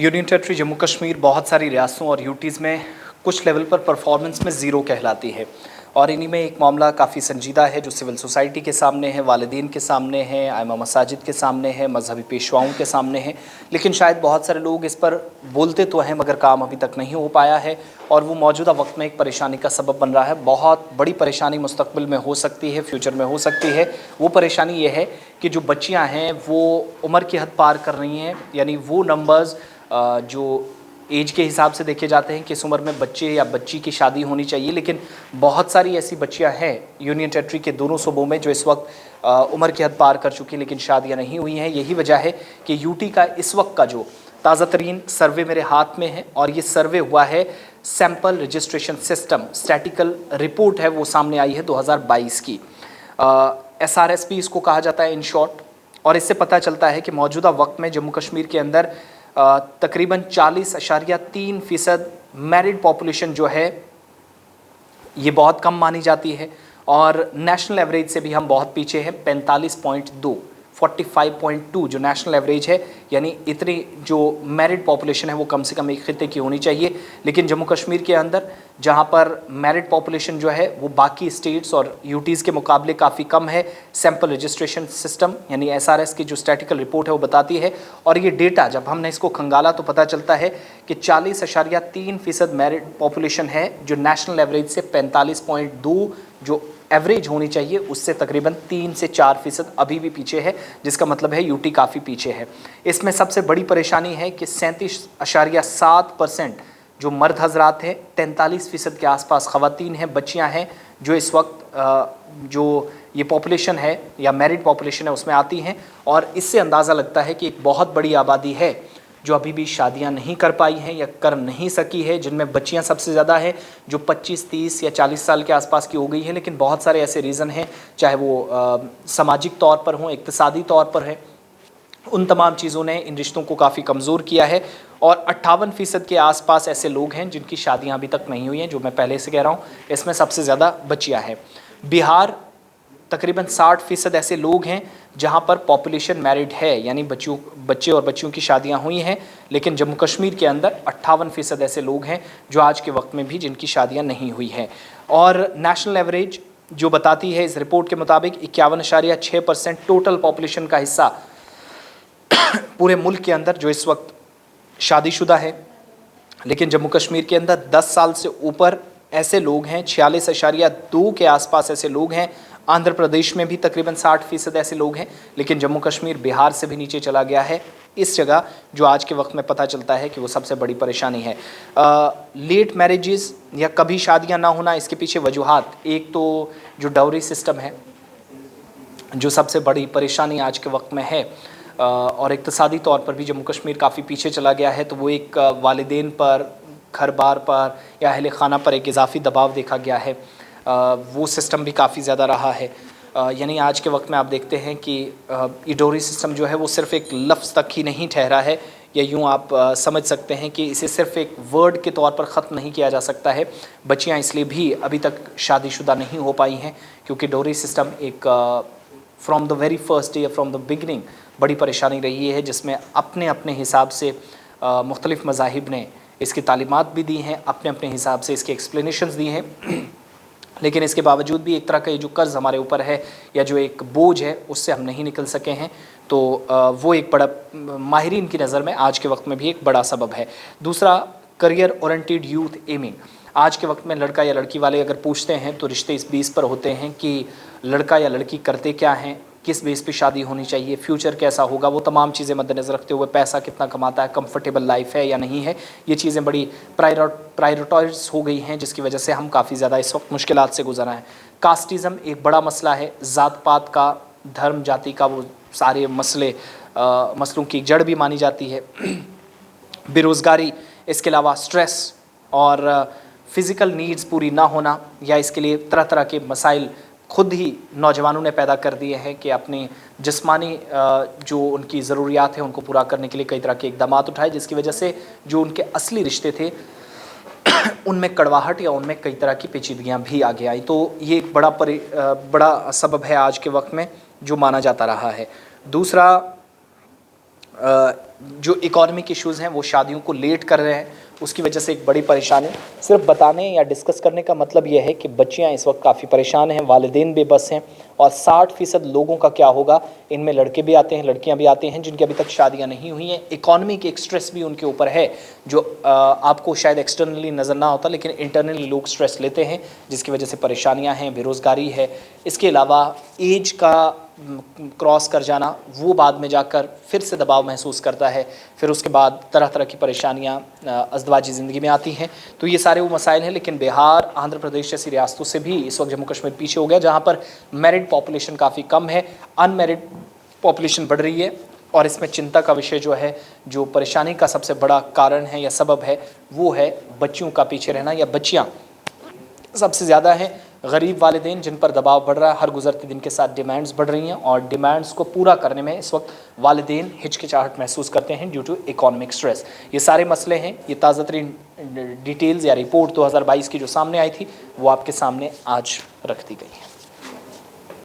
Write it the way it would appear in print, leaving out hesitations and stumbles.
Union territory Jammu Kashmir बहुत सारी रियासतों और यूटीज़ में कुछ लेवल पर परफॉर्मेंस में ज़ीरो कहलाती है और इन्हीं में एक मामला काफ़ी संजीदा है जो सिविल सोसाइटी के सामने है, वालिदैन के सामने है, आइमा मसाजिद के सामने है, मजहबी पेशवाओं के सामने है। लेकिन शायद बहुत सारे लोग इस पर बोलते तो हैं मगर काम अभी तक नहीं हो पाया है और वो मौजूदा वक्त में एक परेशानी का सबब बन रहा है। बहुत बड़ी परेशानी मुस्तकबिल में हो सकती है, फ्यूचर में हो सकती है। वो परेशानी ये है कि जो बच्चियाँ हैं वो उम्र की हद पार कर रही हैं, यानी वो नंबर्स जो एज के हिसाब से देखे जाते हैं किस उम्र में बच्चे या बच्ची की शादी होनी चाहिए, लेकिन बहुत सारी ऐसी बच्चियां हैं यूनियन टेरिटरी के दोनों सूबों में जो इस वक्त उम्र की हद पार कर चुकी हैं लेकिन शादियां नहीं हुई हैं। यही वजह है कि यूटी का इस वक्त का जो ताज़ा तरीन सर्वे मेरे हाथ में है और ये सर्वे हुआ है sample registration system statistical report है, वो सामने आई है 2022 की। SRSP इसको कहा जाता है इन शॉर्ट। और इससे पता चलता है कि मौजूदा वक्त में जम्मू कश्मीर के अंदर तकरीबन 40.3% मैरिड पॉपुलेशन जो है ये बहुत कम मानी जाती है और नेशनल एवरेज से भी हम बहुत पीछे हैं। 45.2 जो नेशनल एवरेज है, यानी इतनी जो मैरिड पॉपुलेशन है वो कम से कम एक खित्ते की होनी चाहिए। लेकिन जम्मू कश्मीर के अंदर जहाँ पर मैरिड पॉपुलेशन जो है वो बाकी स्टेट्स और यूटीज़ के मुकाबले काफ़ी कम है। सैम्पल रजिस्ट्रेशन सिस्टम यानी SRS की जो स्टैटिकल रिपोर्ट है वो बताती है और ये डेटा जब हमने इसको खंगाला तो पता चलता है कि 40.3% मैरिड पॉपुलेशन है जो नेशनल एवरेज से 45.2 जो एवरेज होनी चाहिए उससे तकरीबन 3 से 4% अभी भी पीछे है, जिसका मतलब है यूटी काफ़ी पीछे है। इसमें सबसे बड़ी परेशानी है कि 37.7% जो मर्द हजरात हैं, 43% के आसपास ख़वातीन हैं, बच्चियां हैं जो इस वक्त जो ये पॉपुलेशन है या मैरिड पॉपुलेशन है उसमें आती हैं। और इससे अंदाज़ा लगता है कि एक बहुत बड़ी आबादी है जो अभी भी शादियां नहीं कर पाई हैं या कर नहीं सकी है, जिनमें बच्चियां सबसे ज़्यादा हैं जो 25, 30 या 40 साल के आसपास की हो गई हैं। लेकिन बहुत सारे ऐसे रीज़न हैं, चाहे वो सामाजिक तौर पर हों, इक़्तिसादी तौर पर है, उन तमाम चीज़ों ने इन रिश्तों को काफ़ी कमज़ोर किया है। और 58% के आसपास ऐसे लोग हैं जिनकी शादियाँ अभी तक नहीं हुई हैं, जो मैं पहले से कह रहा हूँ। इसमें सबसे ज़्यादा बच्चियाँ हैं। बिहार तकरीबन 60% ऐसे लोग हैं जहां पर पॉपुलेशन मैरिड है, यानी बच्चे और बच्चियों की शादियां हुई हैं। लेकिन जम्मू कश्मीर के अंदर 58% ऐसे लोग हैं जो आज के वक्त में भी जिनकी शादियां नहीं हुई हैं। और नेशनल एवरेज जो बताती है इस रिपोर्ट के मुताबिक 51.6% टोटल पॉपुलेशन का हिस्सा पूरे मुल्क के अंदर जो इस वक्त शादीशुदा है। लेकिन जम्मू कश्मीर के अंदर 10 साल से ऊपर ऐसे लोग हैं, 46.2 के आसपास ऐसे लोग हैं। आंध्र प्रदेश में भी तकरीबन 60% ऐसे लोग हैं। लेकिन जम्मू कश्मीर बिहार से भी नीचे चला गया है इस जगह, जो आज के वक्त में पता चलता है कि वो सबसे बड़ी परेशानी है। लेट मैरिजेस या कभी शादियां ना होना, इसके पीछे वजूहात, एक तो जो डाउरी सिस्टम है जो सबसे बड़ी परेशानी आज के वक्त में है, और इक़्तिसादी तौर पर भी जम्मू कश्मीर काफ़ी पीछे चला गया है। तो वो एक वालिदैन पर, घर बार पर या अहले खाना पर एक इजाफी दबाव देखा गया है। वो सिस्टम भी काफ़ी ज़्यादा रहा है। यानी आज के वक्त में आप देखते हैं कि ये डाउरी सिस्टम जो है वो सिर्फ़ एक लफ्ज़ तक ही नहीं ठहरा है, या यूँ आप समझ सकते हैं कि इसे सिर्फ़ एक वर्ड के तौर पर ख़त्म नहीं किया जा सकता है। बच्चियाँ इसलिए भी अभी तक शादीशुदा नहीं हो पाई हैं क्योंकि डाउरी सिस्टम एक from the very first day, from the beginning बड़ी परेशानी रही है, जिसमें अपने अपने हिसाब से मुख्तलिफ़ मज़ाहिब ने इसकी तालीमात भी दी हैं, अपने अपने हिसाब से इसके एक्सप्लेनेशंस दी हैं। लेकिन इसके बावजूद भी एक तरह का ये जो कर्ज़ हमारे ऊपर है या जो एक बोझ है उससे हम नहीं निकल सके हैं। तो वो एक बड़ा माहिरीन की नज़र में आज के वक्त में भी एक बड़ा सबब है। दूसरा, करियर ओरिएंटेड यूथ एमिंग। आज के वक्त में लड़का या लड़की वाले अगर पूछते हैं तो रिश्ते इस बेस पर होते हैं कि लड़का या लड़की करते क्या हैं, किस बेस पे शादी होनी चाहिए, फ्यूचर कैसा होगा, वो तमाम चीज़ें मद्देनज़र रखते हुए पैसा कितना कमाता है, कंफर्टेबल लाइफ है या नहीं है, ये चीज़ें बड़ी प्रायोरिटाइज हो गई हैं, जिसकी वजह से हम काफ़ी ज़्यादा इस वक्त मुश्किलात से गुजरा है। कास्टिज़म एक बड़ा मसला है, ज़ात पात का, धर्म जाति का, वो सारे मसलों की जड़ भी मानी जाती है। बेरोज़गारी, इसके अलावा स्ट्रेस और फ़िज़िकल नीड्स पूरी ना होना, या इसके लिए तरह तरह के मसाइल खुद ही नौजवानों ने पैदा कर दिए हैं कि अपनी जिस्मानी जो उनकी ज़रूरियात हैं उनको पूरा करने के लिए कई तरह के इक़दाम उठाए, जिसकी वजह से जो उनके असली रिश्ते थे उनमें कड़वाहट या उनमें कई तरह की पेचीदगियाँ भी आगे आई। तो ये एक बड़ा सबब है आज के वक्त में जो माना जाता रहा है। दूसरा, जो इकोनॉमिक इश्यूज़ हैं वो शादियों को लेट कर रहे हैं, उसकी वजह से एक बड़ी परेशानी। सिर्फ बताने या डिस्कस करने का मतलब ये है कि बच्चियां इस वक्त काफ़ी परेशान हैं, वालिदैन बेबस हैं, और 60% लोगों का क्या होगा, इनमें लड़के भी आते हैं, लड़कियां भी आते हैं जिनकी अभी तक शादियां नहीं हुई हैं। इकोनॉमी की एक स्ट्रेस भी उनके ऊपर है जो आपको शायद एक्सटर्नली नज़र ना होता, लेकिन इंटरनली लोग स्ट्रेस लेते हैं, जिसकी वजह से परेशानियां हैं, बेरोज़गारी है। इसके अलावा एज का क्रॉस कर जाना, वो बाद में जाकर फिर से दबाव महसूस करता है, फिर उसके बाद तरह तरह की परेशानियां अज़दवाजी ज़िंदगी में आती हैं। तो ये सारे वो मसाइल हैं। लेकिन बिहार, आंध्र प्रदेश जैसी रियासतों से भी इस वक्त जम्मू कश्मीर पीछे हो गया, जहाँ पर मैरिड पॉपुलेशन काफ़ी कम है, अनमैरिड पॉपुलेशन बढ़ रही है। और इसमें चिंता का विषय जो है, जो परेशानी का सबसे बड़ा कारण है या सबब है, वो है बच्चियों का पीछे रहना, या बच्चियाँ सबसे ज़्यादा हैं। गरीब वालिदैन जिन पर दबाव बढ़ रहा है, हर गुजरते दिन के साथ डिमांड्स बढ़ रही हैं, और डिमांड्स को पूरा करने में इस वक्त वालिदैन हिचकिचाहट महसूस करते हैं ड्यू टू इकोनॉमिक स्ट्रेस। ये सारे मसले हैं। ये ताज़ा तरीन डिटेल्स या रिपोर्ट 2022 की जो सामने आई थी, वो आपके सामने आज रख दी गई है।